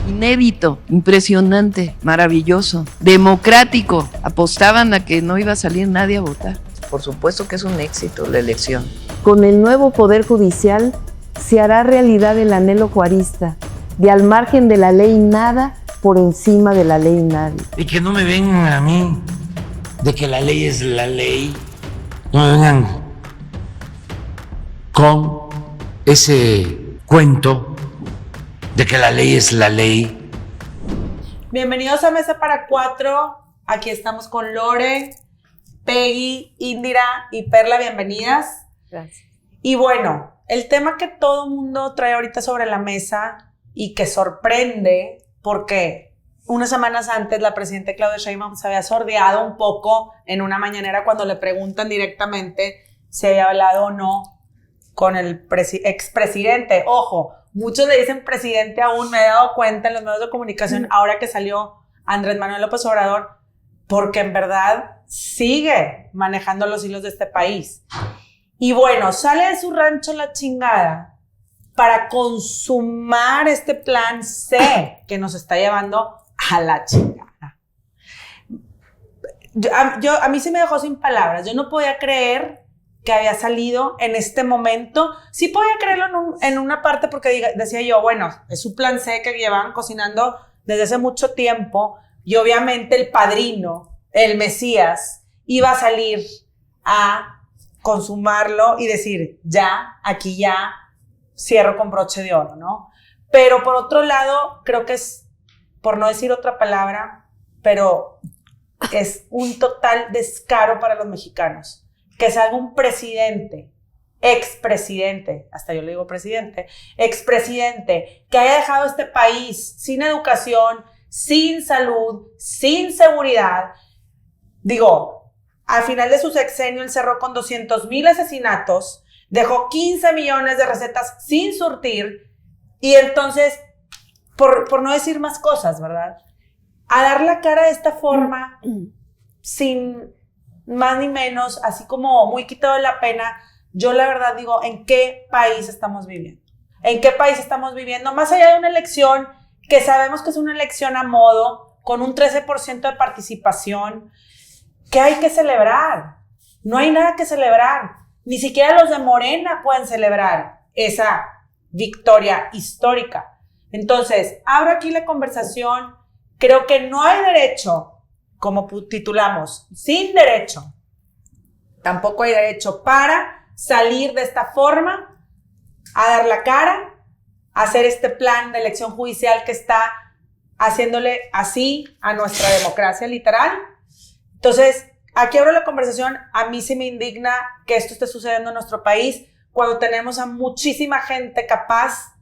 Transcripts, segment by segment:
Inédito, impresionante, maravilloso, democrático. Apostaban a que no iba a salir nadie a votar. Por supuesto que es un éxito la elección. Con el nuevo Poder Judicial se hará realidad el anhelo juarista de al margen de la ley nada, por encima de la ley nadie. Y que no me vengan a mí de que la ley es la ley, no me vengan con ese cuento de que la ley es la ley. Bienvenidos a Mesa para Cuatro. Aquí estamos con Lore, Peggy, Indira y Perla. Bienvenidas. Gracias. Y bueno, el tema que todo mundo trae ahorita sobre la mesa y que sorprende porque unas semanas antes la presidenta Claudia Sheinbaum se había sordeado un poco en una mañanera cuando le preguntan directamente si había hablado o no con el expresidente. Ojo, muchos le dicen presidente aún, me he dado cuenta en los medios de comunicación ahora que salió Andrés Manuel López Obrador, porque en verdad sigue manejando los hilos de este país. Y bueno, sale de su rancho la chingada para consumar este plan C que nos está llevando a la chingada. A mí se me dejó sin palabras. Yo no podía creer que había salido en este momento. Sí podía creerlo en una parte porque decía yo, bueno, es su plan C que llevaban cocinando desde hace mucho tiempo y obviamente el padrino, el Mesías, iba a salir a consumarlo y decir, ya, aquí ya, cierro con broche de oro, ¿no? Pero por otro lado, creo que es, por no decir otra palabra, pero es un total descaro para los mexicanos. Que salga un presidente, expresidente, hasta yo le digo presidente, expresidente, que haya dejado este país sin educación, sin salud, sin seguridad. Digo, al final de su sexenio él cerró con 200,000 asesinatos, dejó 15 millones de recetas sin surtir y entonces, por no decir más cosas, ¿verdad? A dar la cara de esta forma, sin más ni menos, así como muy quitado de la pena, yo la verdad digo, ¿en qué país estamos viviendo? ¿En qué país estamos viviendo? Más allá de una elección que sabemos que es una elección a modo, con un 13% de participación, ¿qué hay que celebrar? No hay nada que celebrar. Ni siquiera los de Morena pueden celebrar esa victoria histórica. Entonces, abro aquí la conversación. Creo que no hay derecho, como titulamos, sin derecho. Tampoco hay derecho para salir de esta forma, a dar la cara, a hacer este plan de elección judicial que está haciéndole así a nuestra democracia, literal. Entonces, aquí abro la conversación. A mí sí me indigna que esto esté sucediendo en nuestro país cuando tenemos a muchísima gente capaz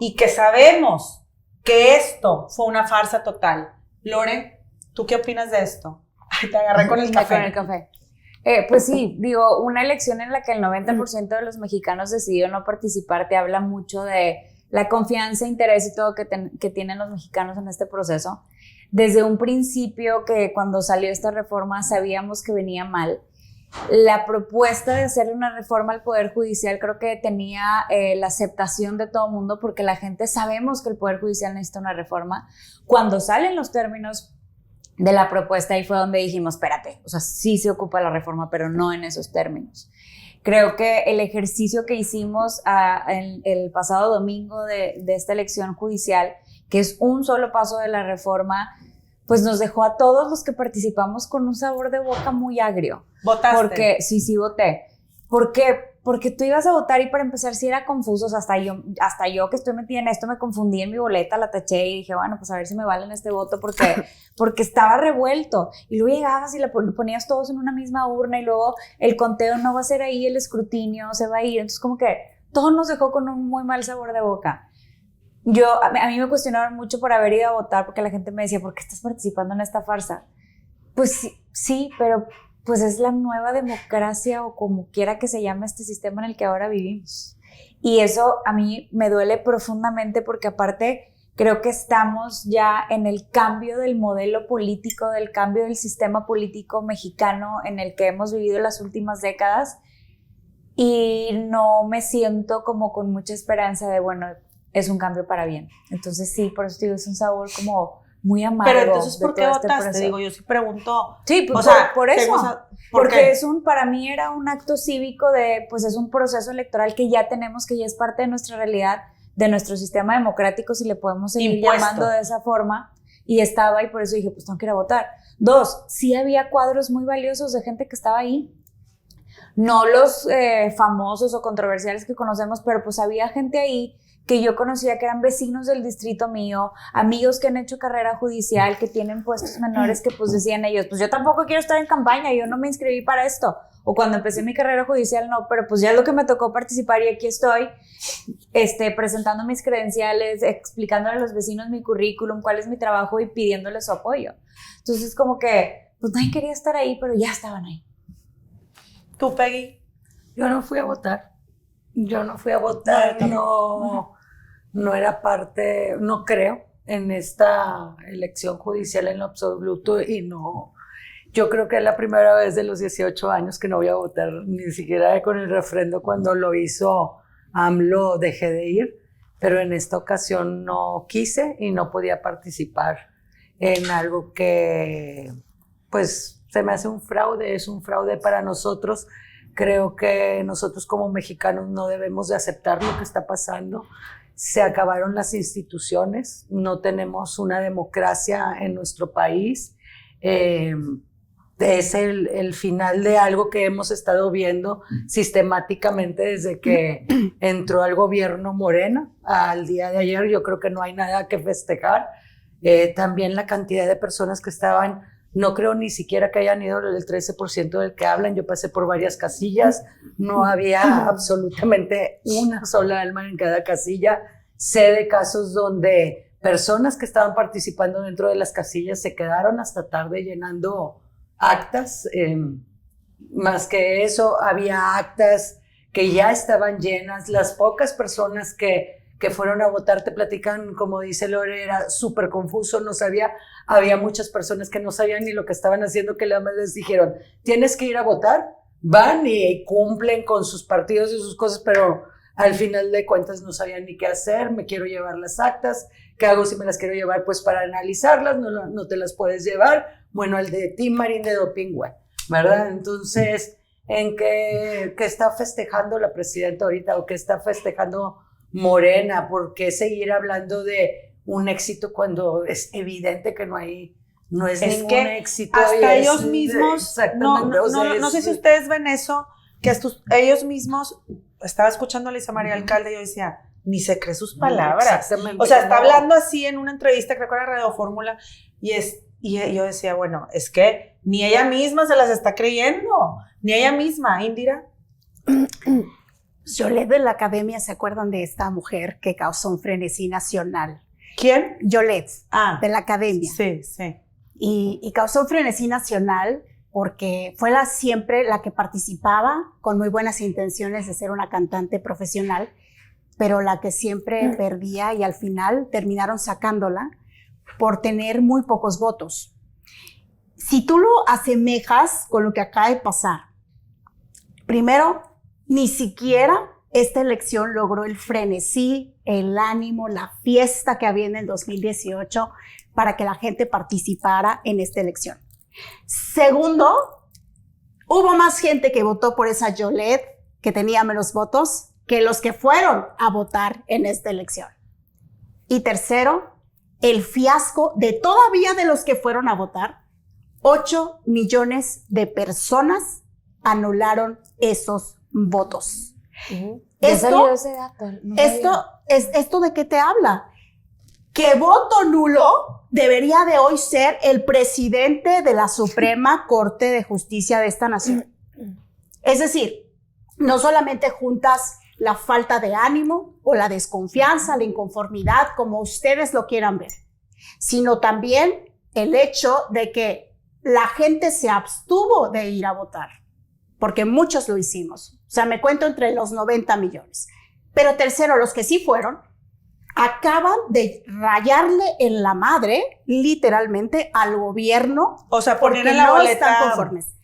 y que sabemos que esto fue una farsa total. Lore, ¿tú qué opinas de esto? Ay, te agarré con el café. Con el café. Pues sí, digo, una elección en la que el 90% de los mexicanos decidió no participar te habla mucho de la confianza, interés y todo que tienen los mexicanos en este proceso. Desde un principio que cuando salió esta reforma sabíamos que venía mal. La propuesta de hacer una reforma al Poder Judicial creo que tenía la aceptación de todo el mundo porque la gente sabemos que el Poder Judicial necesita una reforma. Cuando salen los términos de la propuesta ahí fue donde dijimos, espérate, o sea, sí se ocupa la reforma, pero no en esos términos. Creo que el ejercicio que hicimos el pasado domingo de esta elección judicial, que es un solo paso de la reforma, pues nos dejó a todos los que participamos con un sabor de boca muy agrio. ¿Votaste? Porque, sí, voté. ¿Por qué? Porque tú ibas a votar y para empezar sí era confuso, o sea, hasta yo que estoy metida en esto me confundí en mi boleta, la taché y dije, bueno, pues a ver si me valen este voto porque estaba revuelto. Y luego llegabas y le ponías todos en una misma urna y luego el conteo no va a ser ahí, el escrutinio se va a ir. Entonces como que todo nos dejó con un muy mal sabor de boca. A mí me cuestionaron mucho por haber ido a votar porque la gente me decía, ¿por qué estás participando en esta farsa? Pues sí, pero pues es la nueva democracia o como quiera que se llame este sistema en el que ahora vivimos. Y eso a mí me duele profundamente porque aparte creo que estamos ya en el cambio del modelo político, del cambio del sistema político mexicano en el que hemos vivido las últimas décadas y no me siento como con mucha esperanza de, bueno, es un cambio para bien. Entonces sí, por eso digo, es un sabor como muy amargo. Pero entonces, ¿por qué todo votaste? proceso. Digo, yo sí pregunto. Sí, pues, o sea, por eso. ¿por Porque qué? para mí era un acto cívico pues es un proceso electoral que ya tenemos, que ya es parte de nuestra realidad, de nuestro sistema democrático, si le podemos seguir llamando de esa forma. Y estaba, y por eso dije, pues tengo que ir a votar. 2, sí había cuadros muy valiosos de gente que estaba ahí. No los famosos o controversiales que conocemos, pero pues había gente ahí que yo conocía que eran vecinos del distrito mío, amigos que han hecho carrera judicial, que tienen puestos menores, que pues decían ellos, pues yo tampoco quiero estar en campaña, yo no me inscribí para esto. O cuando empecé mi carrera judicial, no, pero pues ya es lo que me tocó participar y aquí estoy, presentando mis credenciales, explicándole a los vecinos mi currículum, cuál es mi trabajo y pidiéndoles su apoyo. Entonces como que, pues nadie quería estar ahí, pero ya estaban ahí. ¿Tú, Peggy? Yo no fui a votar. No era parte, no creo en esta elección judicial en lo absoluto y no, yo creo que es la primera vez de los 18 años que no voy a votar, ni siquiera con el refrendo cuando lo hizo AMLO dejé de ir, pero en esta ocasión no quise y no podía participar en algo que pues se me hace un fraude, es un fraude para nosotros. Creo que nosotros como mexicanos no debemos de aceptar lo que está pasando. Se acabaron las instituciones, no tenemos una democracia en nuestro país. Es el final de algo que hemos estado viendo sistemáticamente desde que entró al gobierno Morena al día de ayer. Yo creo que no hay nada que festejar. También la cantidad de personas que estaban, no creo ni siquiera que hayan ido el 13% del que hablan. Yo pasé por varias casillas, no había absolutamente una sola alma en cada casilla. Sé de casos donde personas que estaban participando dentro de las casillas se quedaron hasta tarde llenando actas. Más que eso, había actas que ya estaban llenas. Las pocas personas que fueron a votar te platican, como dice Lore, era súper confuso, no sabía, había muchas personas que no sabían ni lo que estaban haciendo, que les dijeron, tienes que ir a votar, van y cumplen con sus partidos y sus cosas, pero al final de cuentas no sabían ni qué hacer. Me quiero llevar las actas, ¿qué hago si me las quiero llevar? Pues para analizarlas, no te las puedes llevar, bueno, el de Tim Marín de Doping, ¿verdad? Entonces, ¿en qué está festejando la presidenta ahorita o qué está festejando Morena? ¿Por qué seguir hablando de un éxito cuando es evidente que no es ningún que éxito? Hasta ellos mismos, no sé si ustedes ven eso, que ellos mismos, estaba escuchando a Lisa María Alcalde y yo decía, ni se cree sus palabras. O sea, está hablando así en una entrevista, creo que era Radio Fórmula, y yo decía, bueno, es que ni ella misma se las está creyendo, ni ella misma, Indira. Yolette de la Academia, ¿se acuerdan de esta mujer que causó un frenesí nacional? ¿Quién? Yolette, de la Academia. Sí, sí. Y causó un frenesí nacional porque fue siempre la que participaba con muy buenas intenciones de ser una cantante profesional, pero la que siempre perdía y al final terminaron sacándola por tener muy pocos votos. Si tú lo asemejas con lo que acaba de pasar, primero, ni siquiera esta elección logró el frenesí, el ánimo, la fiesta que había en el 2018 para que la gente participara en esta elección. Segundo, hubo más gente que votó por esa Yolette, que tenía menos votos, que los que fueron a votar en esta elección. Y tercero, el fiasco de todavía de los que fueron a votar, 8 millones de personas anularon esos votos. ¿Esto de qué te habla? Que voto nulo debería de hoy ser el presidente de la Suprema Corte de Justicia de esta nación. Es decir, no solamente juntas la falta de ánimo o la desconfianza, la inconformidad, como ustedes lo quieran ver, sino también el hecho de que la gente se abstuvo de ir a votar, porque muchos lo hicimos. O sea, me cuento entre los 90 millones. Pero tercero, los que sí fueron, acaban de rayarle en la madre, literalmente, al gobierno. O sea, porque poner en la no boleta. están conformes.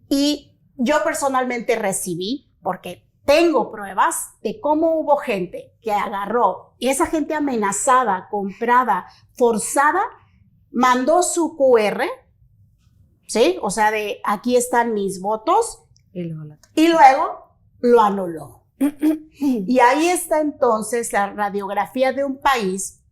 Y yo personalmente recibí, porque tengo pruebas de cómo hubo gente que agarró y esa gente amenazada, comprada, forzada, mandó su QR, ¿sí? O sea, de aquí están mis votos y luego lo anuló. Y ahí está entonces la radiografía de un país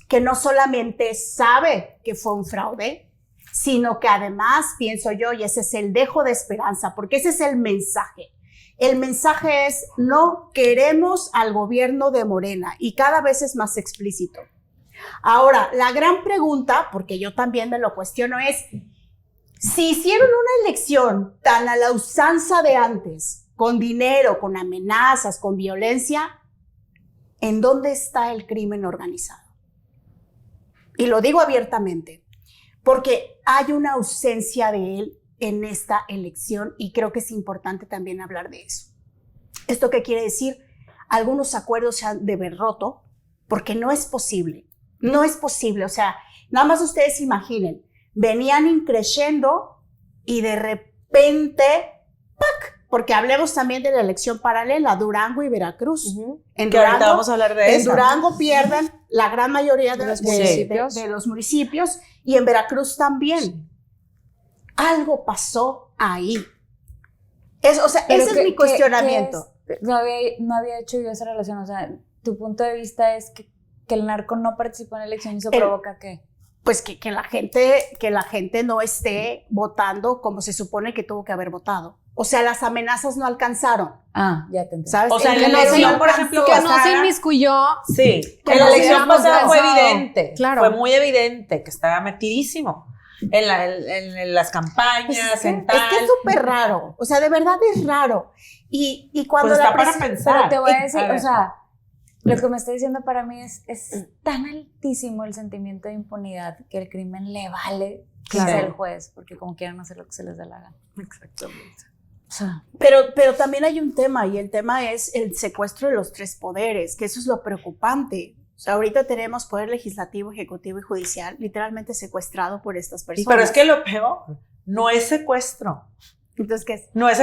que no solamente sabe que fue un fraude, sino que además, pienso yo, y ese es el dejo de esperanza, porque ese es el mensaje. El mensaje es, no queremos al gobierno de Morena, y cada vez es más explícito. Ahora, la gran pregunta, porque yo también me lo cuestiono, es, si hicieron una elección tan a la usanza de antes, con dinero, con amenazas, con violencia, ¿en dónde está el crimen organizado? Y lo digo abiertamente, porque hay una ausencia de él en esta elección y creo que es importante también hablar de eso. ¿Esto qué quiere decir? Algunos acuerdos se han de ver roto porque no es posible, o sea, nada más ustedes imaginen, venían increciendo y de repente, ¡pac! Porque hablemos también de la elección paralela, Durango y Veracruz. En que Durango, ahorita vamos a hablar de eso. En Durango pierden la gran mayoría de los municipios y en Veracruz también. Algo pasó ahí. Ese es mi cuestionamiento. No había hecho yo esa relación. O sea, tu punto de vista es que el narco no participó en la elección y eso provoca ¿qué? Pues que la gente no esté votando como se supone que tuvo que haber votado. O sea, las amenazas no alcanzaron. Ah, ya te entendí. ¿Sabes? O sea, en la elección, por ejemplo, que no se inmiscuyó. Sí, que en la no elección hubiéramos pasada fue pensado. evidente. Claro. Fue muy evidente que estaba metidísimo en las campañas, en tal. Es que es súper raro. O sea, de verdad es raro. Y cuando Pues la está para Pero pensar. te voy a decir, A ver. o sea, lo que me está diciendo para mí es tan altísimo el sentimiento de impunidad que el crimen le vale ser el juez, porque como quieran hacer lo que se les dé la gana. Exactamente. O sea, Pero también hay un tema, y el tema es el secuestro de los tres poderes, que eso es lo preocupante. O sea, ahorita tenemos poder legislativo, ejecutivo y judicial literalmente secuestrado por estas personas. Pero es que lo peor no es secuestro. Entonces, ¿qué es? No es,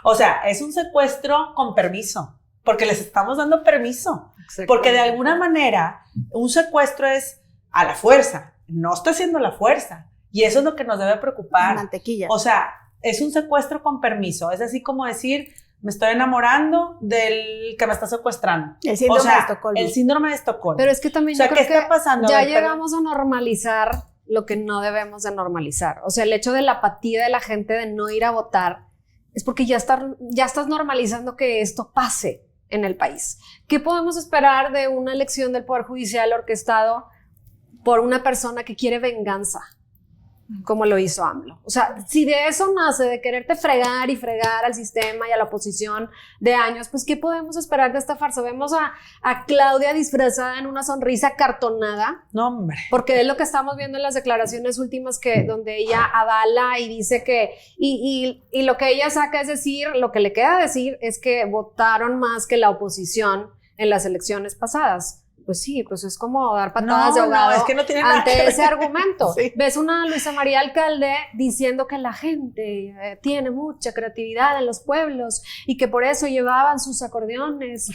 o sea, es un secuestro con permiso, porque les estamos dando permiso. Porque de alguna manera un secuestro es a la fuerza, no está haciendo la fuerza. Y eso es lo que nos debe preocupar. Mantequilla. O sea, es un secuestro con permiso. Es así como decir, me estoy enamorando del que me está secuestrando. El síndrome o sea, de Estocolmo. El síndrome de Estocolmo. Pero es que también O sea, yo creo ¿qué está pasando? ya A ver, llegamos a normalizar lo que no debemos de normalizar. O sea, el hecho de la apatía de la gente de no ir a votar es porque ya estás normalizando que esto pase en el país. ¿Qué podemos esperar de una elección del Poder Judicial orquestado por una persona que quiere venganza, como lo hizo AMLO? O sea, si de eso nace, de quererte fregar y fregar al sistema y a la oposición de años, pues ¿qué podemos esperar de esta farsa? Vemos a Claudia disfrazada en una sonrisa cartonada, No, hombre. porque es lo que estamos viendo en las declaraciones últimas donde ella avala y dice que, y lo que ella saca es decir, lo que le queda decir es que votaron más que la oposición en las elecciones pasadas. Pues sí, pues es como dar patadas de ahogado es que no tiene nada que ante ver. ese argumento. Sí. Ves una Luisa María Alcalde diciendo que la gente tiene mucha creatividad en los pueblos y que por eso llevaban sus acordeones.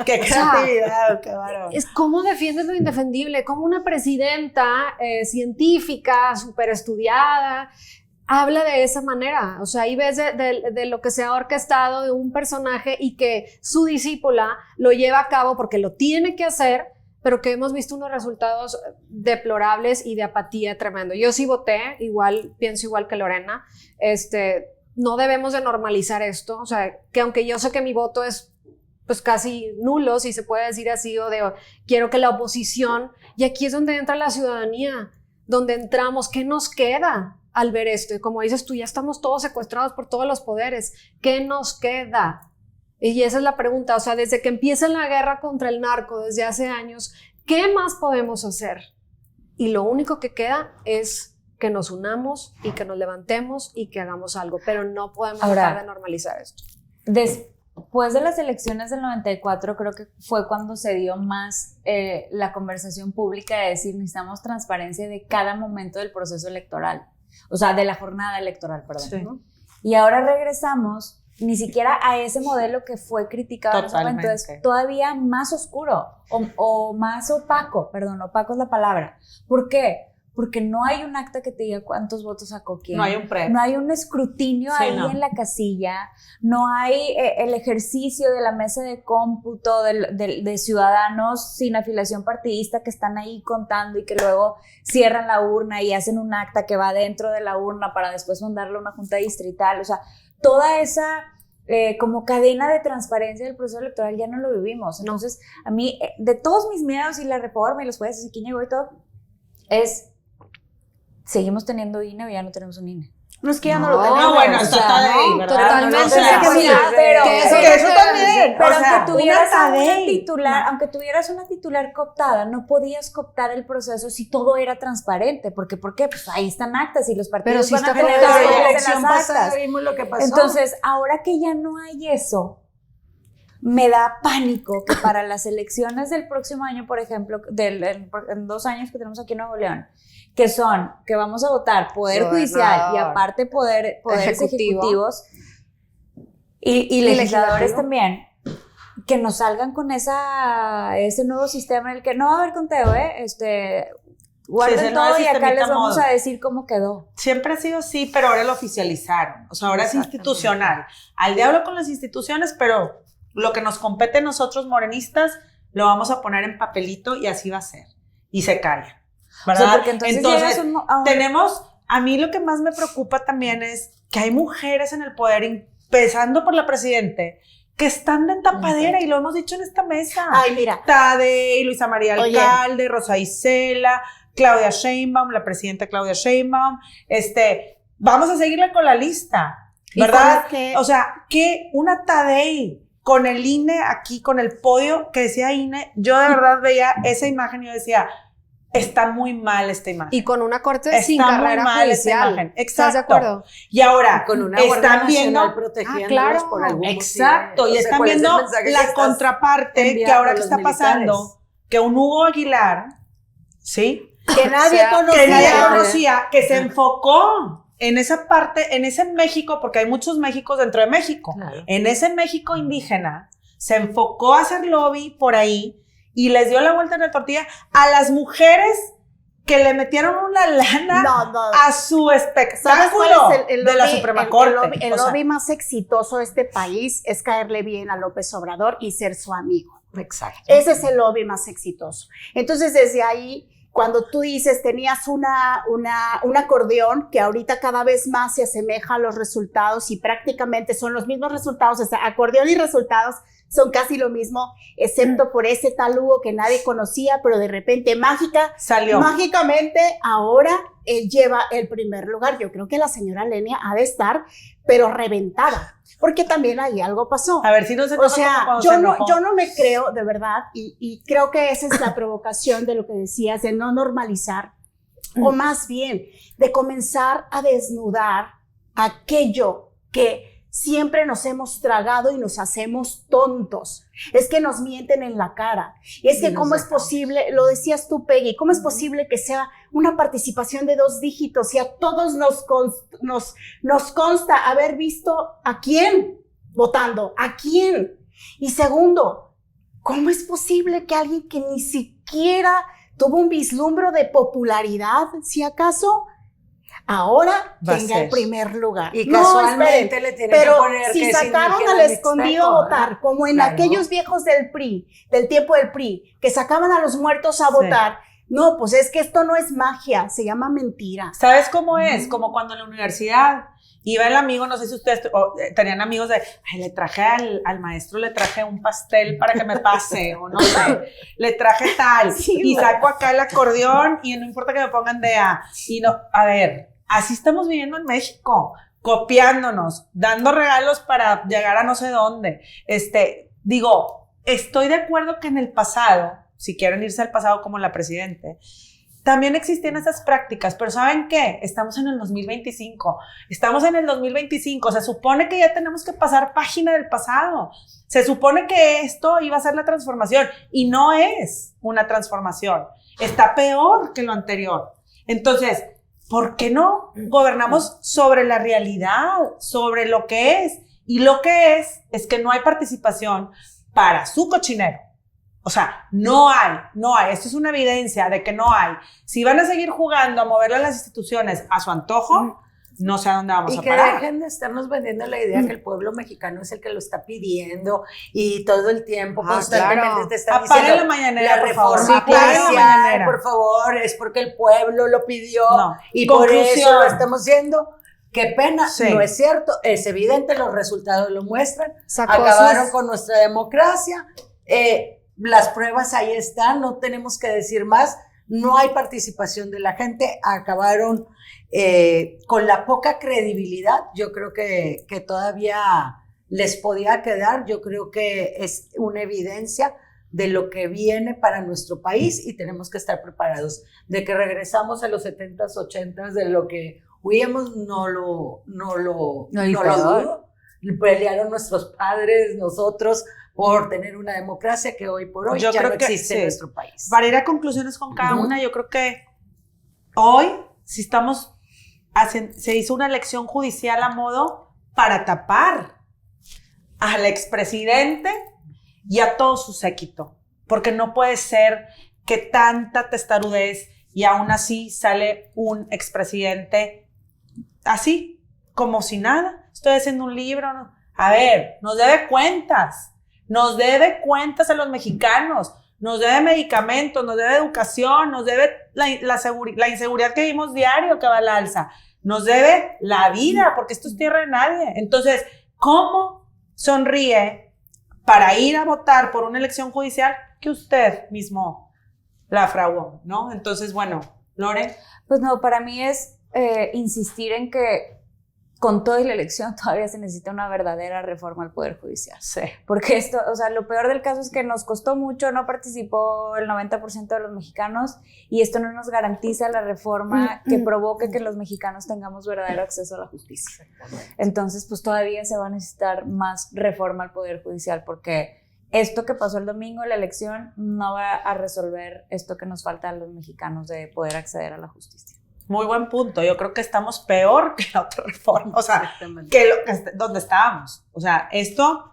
Qué creatividad, qué bárbaro. Es cómo defiendes lo indefendible, como una presidenta científica, súper estudiada, habla de esa manera. O sea, ahí ves de lo que se ha orquestado de un personaje y que su discípula lo lleva a cabo porque lo tiene que hacer, pero que hemos visto unos resultados deplorables y de apatía tremendo. Yo sí voté, pienso igual que Lorena. No debemos de normalizar esto. O sea, que aunque yo sé que mi voto es pues casi nulo, si se puede decir así, o de quiero que la oposición, y aquí es donde entra la ciudadanía, donde entramos, ¿qué nos queda al ver esto? Y como dices tú, ya estamos todos secuestrados por todos los poderes. ¿Qué nos queda? Y esa es la pregunta. O sea, desde que empieza la guerra contra el narco, desde hace años, ¿qué más podemos hacer? Y lo único que queda es que nos unamos y que nos levantemos y que hagamos algo. Pero no podemos dejar de normalizar esto. Después de las elecciones del 94, creo que fue cuando se dio más la conversación pública de decir, necesitamos transparencia de cada momento del proceso electoral. O sea, de la jornada electoral, perdón. Sí. ¿No? Y ahora regresamos ni siquiera a ese modelo que fue criticado en ese momento, es todavía más oscuro o más opaco, opaco es la palabra. ¿Por qué? Porque no hay un acta que te diga cuántos votos sacó quién. No hay un prep. No hay un escrutinio en la casilla. No hay el ejercicio de la mesa de cómputo de ciudadanos sin afiliación partidista que están ahí contando y que luego cierran la urna y hacen un acta que va dentro de la urna para después mandarlo a una junta distrital. O sea, toda esa como cadena de transparencia del proceso electoral ya no lo vivimos. Entonces, a mí, de todos mis miedos y la reforma y los jueces y quién llegó y todo, ¿seguimos teniendo INE o ya no tenemos un INE? No es que ya no lo tenemos. No, bueno, está Tadei, ¿verdad? Totalmente. Pero eso también. Pero o sea, aunque tuvieras una aunque tuvieras una titular cooptada, no podías cooptar el proceso si todo era transparente. ¿Por qué? Pues ahí están actas y los partidos si van a está tener cooptada, las la elección actas. pasada vimos lo que pasó. Entonces, ahora que ya no hay eso, me da pánico que para las elecciones del próximo año, por ejemplo, en 2 años que tenemos aquí en Nuevo León, que vamos a votar Poder Judicial y aparte poderes ejecutivos y legisladores también, que nos salgan con ese nuevo sistema en el que no va a haber conteo, guarden todo y acá les vamos a decir cómo quedó. Siempre ha sido así, pero ahora lo oficializaron. O sea, ahora es institucional. Al diablo con las instituciones, pero lo que nos compete a nosotros morenistas lo vamos a poner en papelito y así va a ser. Y se calla. ¿Verdad? O sea, porque entonces tenemos, a mí lo que más me preocupa también es que hay mujeres en el poder, empezando por la presidente, que están de tapadera, y lo hemos dicho en esta mesa. Ay, mira. Tadei, Luisa María Alcalde, Rosa Isela, Claudia Sheinbaum, la presidenta Claudia Sheinbaum. Vamos a seguirle con la lista, ¿verdad? O sea, que una Tadei con el INE aquí, con el podio que decía INE, yo de verdad veía esa imagen y yo decía, está muy mal esta imagen. Y con una corte sin carrera judicial. Exacto. ¿Estás de acuerdo? Y ahora con una están viendo protegiéndolos por algún exacto, motivo. y están viendo la contraparte que ahora que está pasando, que un Hugo Aguilar, ¿sí? Que nadie conocía, que se enfocó en esa parte, en ese México, porque hay muchos Méxicos dentro de México, en ese México indígena, se enfocó a hacer lobby por ahí y les dio la vuelta en la tortilla a las mujeres que le metieron una lana a su espectáculo de la Suprema Corte. El lobby más exitoso de este país es caerle bien a López Obrador y ser su amigo. Exacto. Ese es el lobby más exitoso. Entonces, desde ahí, cuando tú dices, tenías un acordeón que ahorita cada vez más se asemeja a los resultados y prácticamente son los mismos resultados, o sea, acordeón y resultados son casi lo mismo, excepto por ese tal Hugo que nadie conocía, pero de repente mágicamente ahora él lleva el primer lugar. Yo creo que la señora Lenia ha de estar, pero reventada, porque también ahí algo pasó. A ver si no se O sea, yo no me creo, de verdad, y creo que esa es la provocación de lo que decías, de no normalizar, o más bien, de comenzar a desnudar aquello que siempre nos hemos tragado y nos hacemos tontos. Es que nos mienten en la cara. Y es que cómo es posible, lo decías tú, Peggy, cómo es posible que sea una participación de 2 dígitos y a todos nos consta haber visto a quién votando, a quién. Y segundo, ¿cómo es posible que alguien que ni siquiera tuvo un vislumbro de popularidad, si acaso, ahora tenga el primer lugar? Y casualmente le tienen que poner si sacaron al escondido a votar, como en aquellos viejos del PRI, del tiempo del PRI, que sacaban a los muertos a votar, no, pues es que esto no es magia, se llama mentira. ¿Sabes cómo es? Como cuando en la universidad iba el amigo, no sé si ustedes tenían amigos de, ay, le traje al maestro, le traje un pastel para que me pase, o no sé, le traje tal, y saco acá el acordeón y no importa que me pongan de y no, a ver, así estamos viviendo en México, copiándonos, dando regalos para llegar a no sé dónde. Estoy de acuerdo que en el pasado, si quieren irse al pasado como la presidente, también existían esas prácticas, pero ¿saben qué? Estamos en el 2025, se supone que ya tenemos que pasar página del pasado, se supone que esto iba a ser la transformación, y no es una transformación, está peor que lo anterior. Entonces, ¿por qué no gobernamos sobre la realidad, sobre lo que es? Y lo que es que no hay participación para su cochinero. O sea, no hay. Esto es una evidencia de que no hay. Si van a seguir jugando a moverle a las instituciones a su antojo, no sé a dónde vamos a parar. Y que dejen de estarnos vendiendo la idea que el pueblo mexicano es el que lo está pidiendo y todo el tiempo constantemente te están diciendo apaguen la mañanera, la por favor. reforma Apaguen la judicial, mañanera. por favor, es porque el pueblo lo pidió y Conclusión. por eso lo estamos haciendo. Qué pena, Sí. no es cierto, es evidente, los resultados lo muestran. Sacó Acabaron sus- con nuestra democracia, las pruebas ahí están, no tenemos que decir más, no hay participación de la gente, acabaron con la poca credibilidad, yo creo que todavía les podía quedar, yo creo que es una evidencia de lo que viene para nuestro país y tenemos que estar preparados. De que regresamos a los 70s, 80s, de lo que huíamos, no lo dudo. Pelearon nuestros padres, nosotros, por tener una democracia que hoy por hoy Yo ya creo no que existe sí. en nuestro país. Para ir a conclusiones con cada una, yo creo que hoy, si estamos se hizo una elección judicial a modo para tapar al expresidente y a todo su séquito, porque no puede ser que tanta testarudez y aún así sale un expresidente así, como si nada. Estoy haciendo un libro, ¿no? A ver, nos debe cuentas a los mexicanos, nos debe medicamentos, nos debe educación, nos debe la inseguridad que vimos diario que va al alza, nos debe la vida, porque esto es tierra de nadie. Entonces, ¿cómo sonríe para ir a votar por una elección judicial que usted mismo la fraguó, ¿no? Entonces, bueno, Lore. Pues no, para mí es insistir en que con toda la elección todavía se necesita una verdadera reforma al Poder Judicial. Sí. Porque esto, o sea, lo peor del caso es que nos costó mucho, no participó el 90% de los mexicanos y esto no nos garantiza la reforma que provoque que los mexicanos tengamos verdadero acceso a la justicia. Entonces, pues todavía se va a necesitar más reforma al Poder Judicial porque esto que pasó el domingo, la elección, no va a resolver esto que nos falta a los mexicanos de poder acceder a la justicia. Muy buen punto. Yo creo que estamos peor que la otra reforma, o sea, que donde estábamos. O sea, esto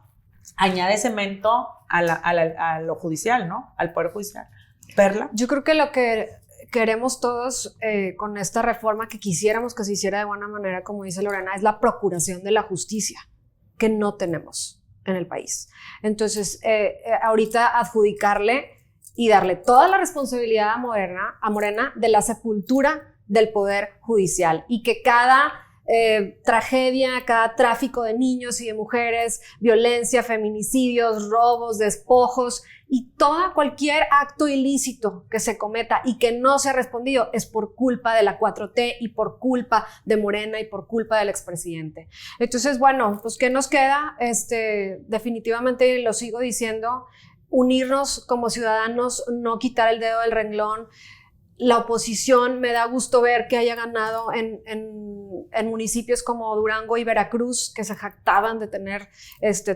añade cemento a lo judicial, ¿no? Al Poder Judicial. Perla. Yo creo que lo que queremos todos con esta reforma, que quisiéramos que se hiciera de buena manera, como dice Lorena, es la procuración de la justicia, que no tenemos en el país. Entonces, ahorita adjudicarle y darle toda la responsabilidad a Morena de la sepultura del Poder Judicial y que cada tragedia, cada tráfico de niños y de mujeres, violencia, feminicidios, robos, despojos y cualquier acto ilícito que se cometa y que no se ha respondido es por culpa de la 4T y por culpa de Morena y por culpa del expresidente. Entonces, bueno, pues ¿qué nos queda? Definitivamente lo sigo diciendo, unirnos como ciudadanos, no quitar el dedo del renglón. La oposición, me da gusto ver que haya ganado en municipios como Durango y Veracruz, que se jactaban de tener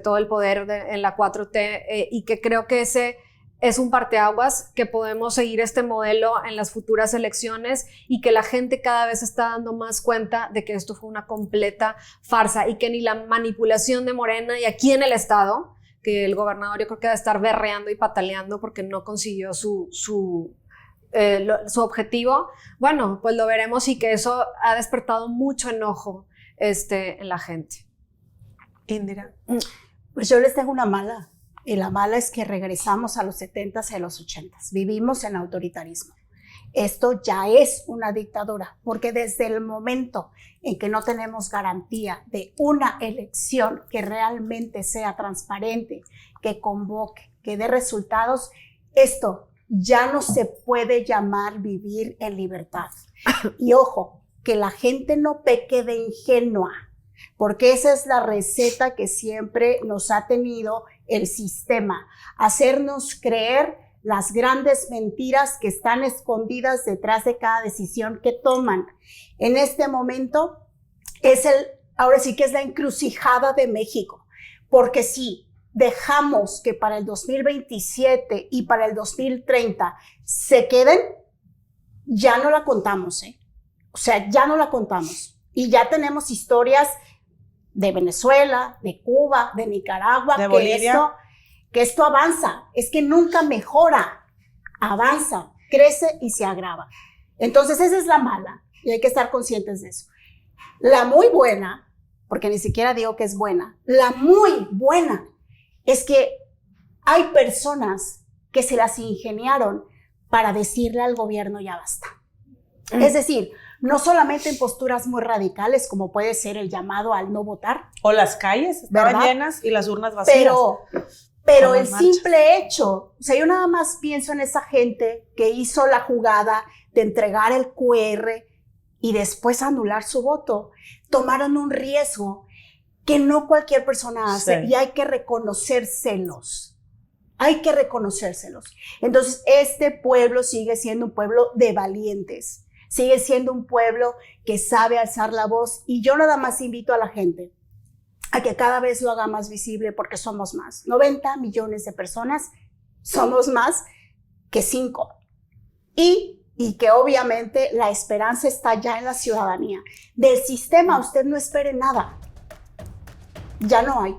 todo el poder en la 4T y que creo que ese es un parteaguas, que podemos seguir este modelo en las futuras elecciones y que la gente cada vez está dando más cuenta de que esto fue una completa farsa y que ni la manipulación de Morena y aquí en el estado, que el gobernador yo creo que debe estar berreando y pataleando porque no consiguió su objetivo, bueno, pues lo veremos y que eso ha despertado mucho enojo en la gente. Indira. Pues yo les tengo una mala, y la mala es que regresamos a los 70s y a los 80s. Vivimos en autoritarismo. Esto ya es una dictadura, porque desde el momento en que no tenemos garantía de una elección que realmente sea transparente, que convoque, que dé resultados, esto ya no se puede llamar vivir en libertad. Y ojo, que la gente no peque de ingenua, porque esa es la receta que siempre nos ha tenido el sistema, hacernos creer las grandes mentiras que están escondidas detrás de cada decisión que toman. En este momento ahora sí que es la encrucijada de México, porque sí, dejamos que para el 2027 y para el 2030 se queden, ya no la contamos, O sea, ya no la contamos. Y ya tenemos historias de Venezuela, de Cuba, de Nicaragua, de Bolivia, que esto avanza, es que nunca mejora, avanza, crece y se agrava. Entonces esa es la mala y hay que estar conscientes de eso. La muy buena, porque ni siquiera digo que es buena, la muy buena es que hay personas que se las ingeniaron para decirle al gobierno ya basta. Es decir, no solamente en posturas muy radicales como puede ser el llamado al no votar. O las calles estaban ¿verdad? llenas y las urnas vacías. Pero el simple hecho, o sea, yo nada más pienso en esa gente que hizo la jugada de entregar el QR y después anular su voto. Tomaron un riesgo que no cualquier persona hace, sí, y hay que reconocérselos. Hay que reconocérselos. Entonces, este pueblo sigue siendo un pueblo de valientes. Sigue siendo un pueblo que sabe alzar la voz. Y yo nada más invito a la gente a que cada vez lo haga más visible porque somos más. 90 millones de personas, somos más que 5. Y que obviamente la esperanza está ya en la ciudadanía. Del sistema usted no espere nada. Ya no hay.